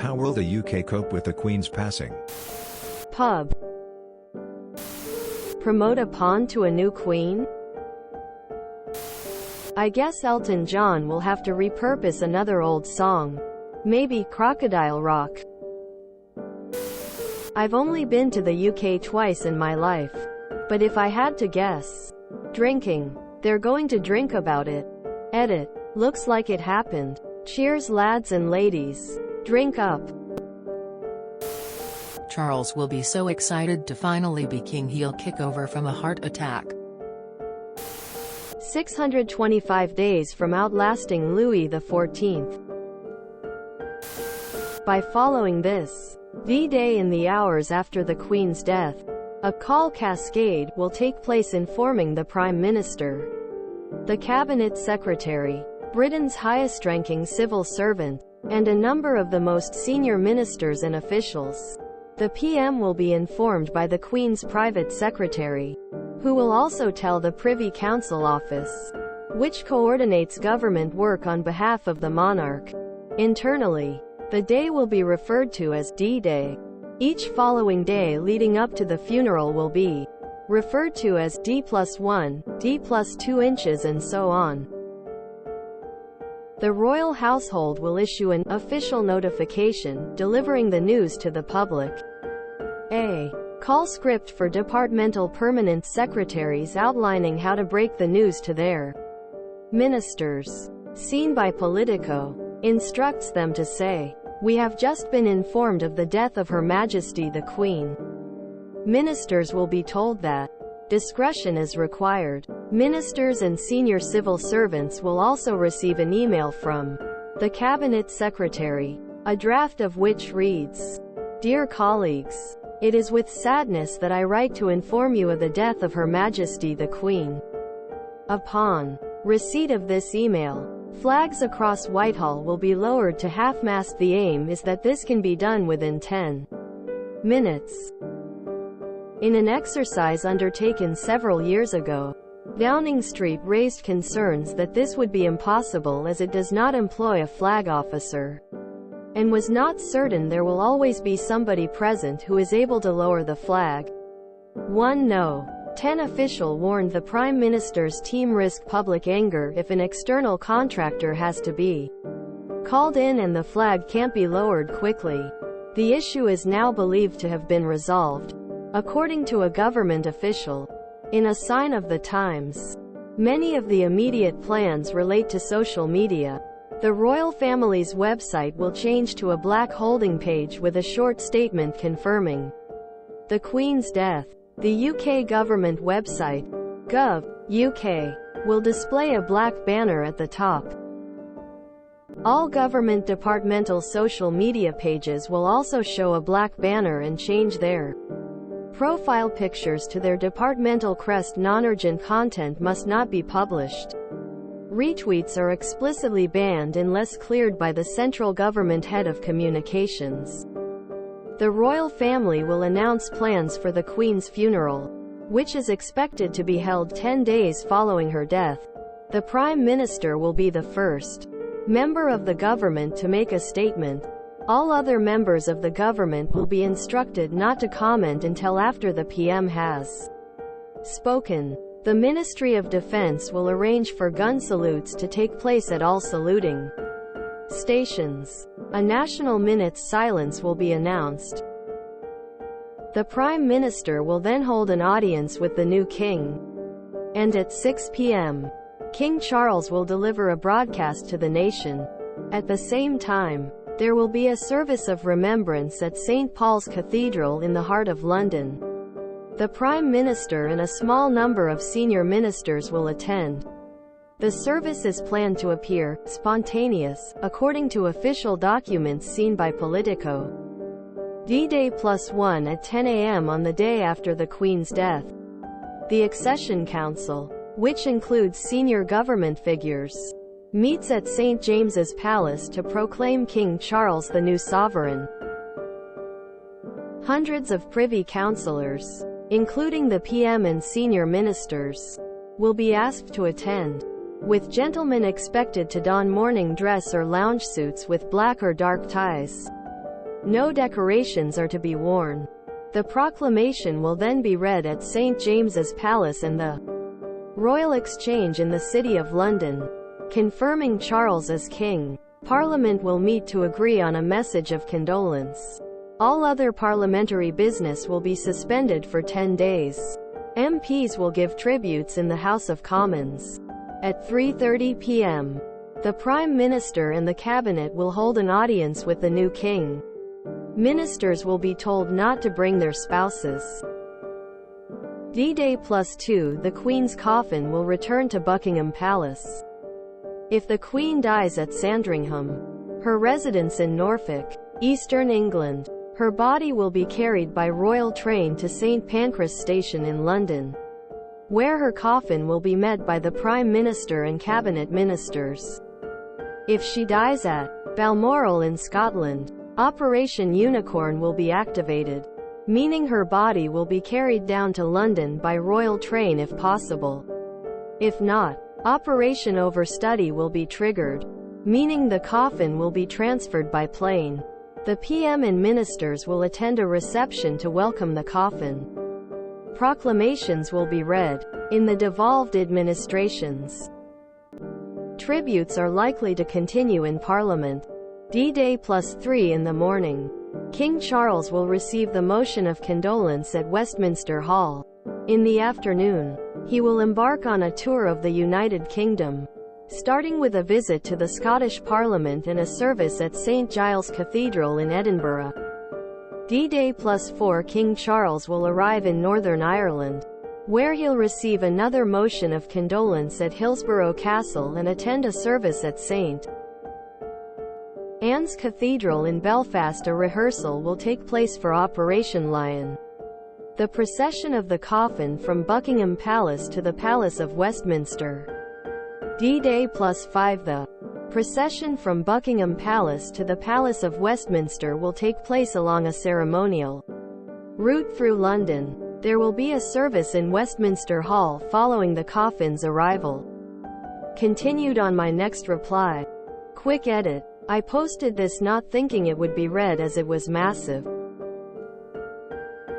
How will the UK cope with the Queen's passing? Pub. Promote a pawn to a new queen? I guess Elton John will have to repurpose another old song. Maybe Crocodile Rock. I've only been to the UK twice in my life. But if I had to guess. Drinking. They're going to drink about it. Edit. Looks like it happened. Cheers lads and ladies. Drink up. Charles will be so excited to finally be king he'll kick over from a heart attack. 625 days from outlasting Louis XIV. By following this, the day in the hours after the Queen's death, a call cascade will take place informing the Prime Minister, the Cabinet Secretary, Britain's highest-ranking civil servant, and a number of the most senior ministers and officials. The PM will be informed by the Queen's private secretary, who will also tell the Privy Council office, which coordinates government work on behalf of the monarch. Internally, the day will be referred to as D-Day. Each following day leading up to the funeral will be referred to as D+1, D+2 inches and so on. The royal household will issue an official notification delivering the news to the public. A call script for departmental permanent secretaries outlining how to break the news to their ministers, seen by Politico, instructs them to say, "We have just been informed of the death of Her Majesty the Queen." Ministers will be told that discretion is required. Ministers and senior civil servants will also receive an email from the Cabinet Secretary, a draft of which reads, "Dear colleagues, it is with sadness that I write to inform you of the death of Her Majesty the Queen." Upon receipt of this email, flags across Whitehall will be lowered to half-mast. The aim is that this can be done within 10 minutes. In an exercise undertaken several years ago, Downing Street raised concerns that this would be impossible as it does not employ a flag officer, and was not certain there will always be somebody present who is able to lower the flag. 1 No. 10 official warned the Prime Minister's team risk public anger if an external contractor has to be called in and the flag can't be lowered quickly. The issue is now believed to have been resolved, according to a government official. In a sign of the times, many of the immediate plans relate to social media. The royal family's website will change to a black holding page with a short statement confirming the Queen's death. The UK government website, Gov.uk, will display a black banner at the top. All government departmental social media pages will also show a black banner and change their profile pictures to their departmental crest. Non-urgent content must not be published. Retweets are explicitly banned unless cleared by the central government head of communications. The royal family will announce plans for the Queen's funeral, which is expected to be held 10 days following her death. The Prime Minister will be the first member of the government to make a statement. All other members of the government will be instructed not to comment until after the PM has spoken. The Ministry of Defense will arrange for gun salutes to take place at all saluting stations. A national minute's silence will be announced. The Prime Minister will then hold an audience with the new king. And at 6 p.m., King Charles will deliver a broadcast to the nation. At the same time, there will be a service of remembrance at St. Paul's Cathedral in the heart of London. The Prime Minister and a small number of senior ministers will attend. The service is planned to appear spontaneous, according to official documents seen by Politico. D-Day +1 at 10 a.m. on the day after the Queen's death. The Accession Council, which includes senior government figures, meets at St. James's Palace to proclaim King Charles the new sovereign. Hundreds of Privy Councillors, including the PM and senior ministers, will be asked to attend, with gentlemen expected to don morning dress or lounge suits with black or dark ties. No decorations are to be worn. The proclamation will then be read at St. James's Palace and the Royal Exchange in the City of London, confirming Charles as king. Parliament will meet to agree on a message of condolence. All other parliamentary business will be suspended for 10 days. MPs will give tributes in the House of Commons. At 3:30 p.m., the Prime Minister and the Cabinet will hold an audience with the new king. Ministers will be told not to bring their spouses. D-Day +2 The Queen's coffin will return to Buckingham Palace. If the Queen dies at Sandringham, her residence in Norfolk, Eastern England, her body will be carried by royal train to St. Pancras Station in London, where her coffin will be met by the Prime Minister and Cabinet Ministers. If she dies at Balmoral in Scotland, Operation Unicorn will be activated, meaning her body will be carried down to London by royal train if possible. If not, Operation Overstudy will be triggered, meaning the coffin will be transferred by plane. The PM and ministers will attend a reception to welcome the coffin. Proclamations will be read in the devolved administrations. Tributes are likely to continue in Parliament. D-Day +3 in the morning, King Charles will receive the motion of condolence at Westminster Hall. In the afternoon, he will embark on a tour of the United Kingdom, starting with a visit to the Scottish Parliament and a service at St. Giles Cathedral in Edinburgh. D-Day +4 King Charles will arrive in Northern Ireland, where he'll receive another motion of condolence at Hillsborough Castle and attend a service at St. Anne's Cathedral in Belfast. A rehearsal will take place for Operation Lion. The procession of the coffin from Buckingham Palace to the Palace of Westminster. D-Day +5 The procession from Buckingham Palace to the Palace of Westminster will take place along a ceremonial route through London. There will be a service in Westminster Hall following the coffin's arrival. Continued on my next reply. Quick edit. I posted this not thinking it would be read as it was massive.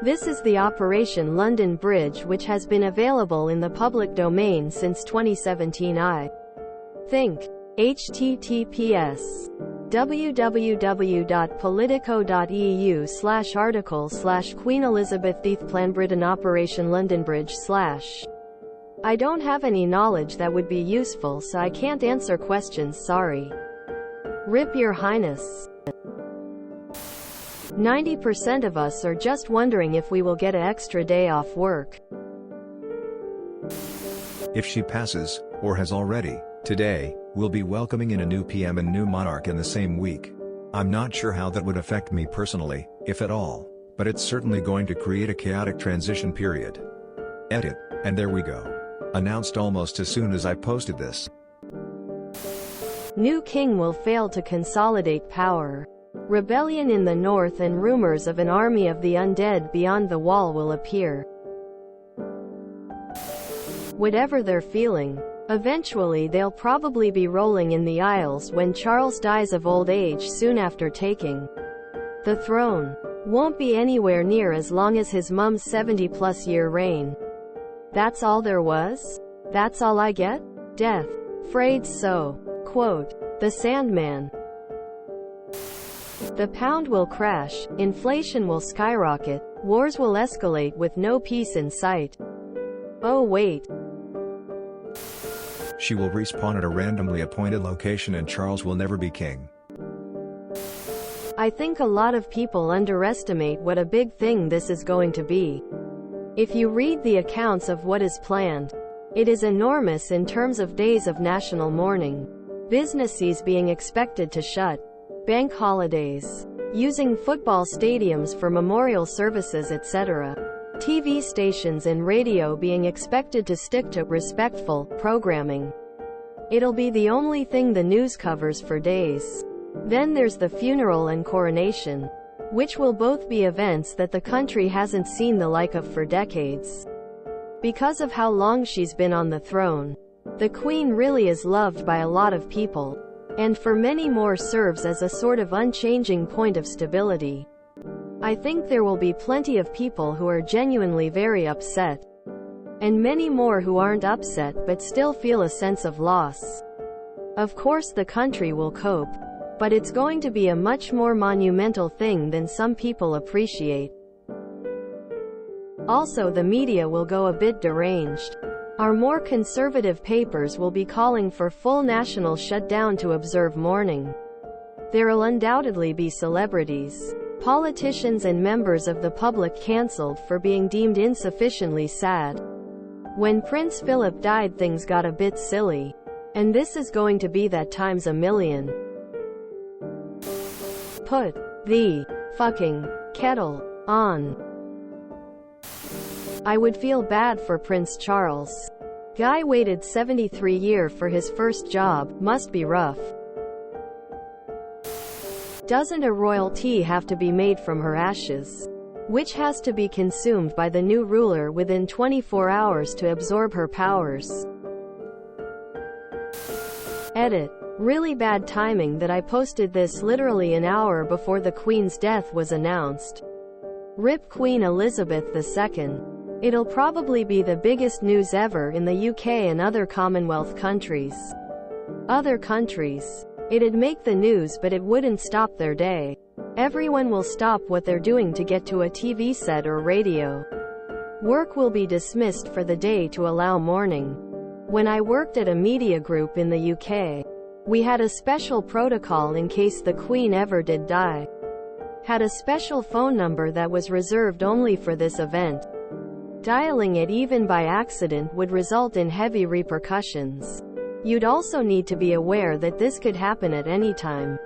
This is the Operation London Bridge, which has been available in the public domain since 2017. I think. https www.politico.eu/article/Queen Elizabeth Th Plan Britain Operation London Bridge/ I don't have any knowledge that would be useful, so I can't answer questions, sorry. Rip Your Highness. 90% of us are just wondering if we will get an extra day off work. If she passes, or has already, today, we'll be welcoming in a new PM and new monarch in the same week. I'm not sure how that would affect me personally, if at all, but it's certainly going to create a chaotic transition period. Edit, and there we go. Announced almost as soon as I posted this. New king will fail to consolidate power. Rebellion in the north and rumors of an army of the undead beyond the wall will appear. Whatever they're feeling, eventually they'll probably be rolling in the aisles when Charles dies of old age soon after taking the throne. Won't be anywhere near as long as his mum's 70-plus year reign. That's all there was? That's all I get? Death. Frayed so. Quote. The Sandman. The pound will crash, inflation will skyrocket, wars will escalate with no peace in sight. Oh wait. She will respawn at a randomly appointed location and Charles will never be king. I think a lot of people underestimate what a big thing this is going to be. If you read the accounts of what is planned, it is enormous in terms of days of national mourning, businesses being expected to shut, bank holidays, using football stadiums for memorial services, etc. TV stations and radio being expected to stick to respectful programming. It'll be the only thing the news covers for days. Then there's the funeral and coronation, which will both be events that the country hasn't seen the like of for decades. Because of how long she's been on the throne, the Queen really is loved by a lot of people. and for many more serves as a sort of unchanging point of stability. I think there will be plenty of people who are genuinely very upset, and many more who aren't upset but still feel a sense of loss. Of course the country will cope, but it's going to be a much more monumental thing than some people appreciate. Also, the media will go a bit deranged. Our more conservative papers will be calling for full national shutdown to observe mourning. There'll undoubtedly be celebrities, politicians and members of the public cancelled for being deemed insufficiently sad. When Prince Philip died, things got a bit silly. And this is going to be that times a million. Put the fucking kettle on. I would feel bad for Prince Charles. Guy waited 73 years for his first job, must be rough. Doesn't a royalty have to be made from her ashes, which has to be consumed by the new ruler within 24 hours to absorb her powers? Edit. Really bad timing that I posted this literally an hour before the Queen's death was announced. RIP Queen Elizabeth II. It'll probably be the biggest news ever in the UK and other Commonwealth countries. It'd make the news, but it wouldn't stop their day. Everyone will stop what they're doing to get to a TV set or radio. Work will be dismissed for the day to allow mourning. When I worked at a media group in the UK, we had a special protocol in case the Queen ever did die. Had a special phone number that was reserved only for this event. Dialing it even by accident would result in heavy repercussions. You'd also need to be aware that this could happen at any time.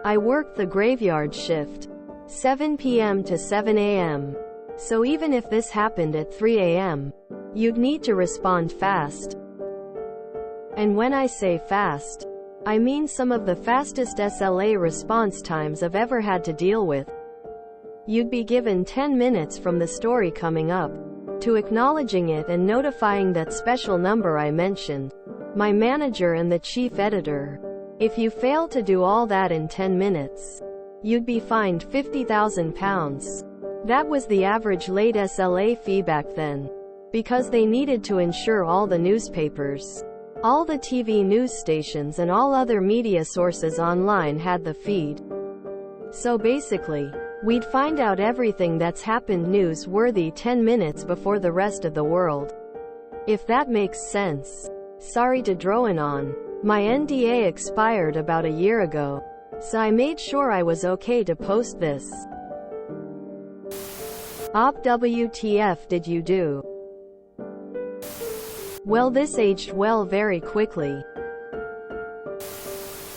I worked the graveyard shift, 7 p.m. to 7 a.m. So even if this happened at 3 a.m., you'd need to respond fast. And when I say fast, I mean some of the fastest SLA response times I've ever had to deal with. You'd be given 10 minutes from the story coming up to acknowledging it and notifying that special number I mentioned, my manager and the chief editor. If you fail to do all that in 10 minutes, you'd be fined £50,000. That was the average late SLA fee back then, because they needed to ensure all the newspapers, all the TV news stations and all other media sources online had the feed. So basically, we'd find out everything that's happened news-worthy 10 minutes before the rest of the world. If that makes sense. Sorry to drone on. My NDA expired about a year ago, so I made sure I was okay to post this. WTF did you do? Well, this aged well very quickly.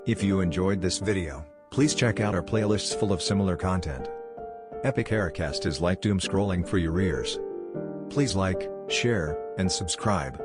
If you enjoyed this video, please check out our playlists full of similar content. Epic Aircast is like doom scrolling for your ears. Please like, share, and subscribe.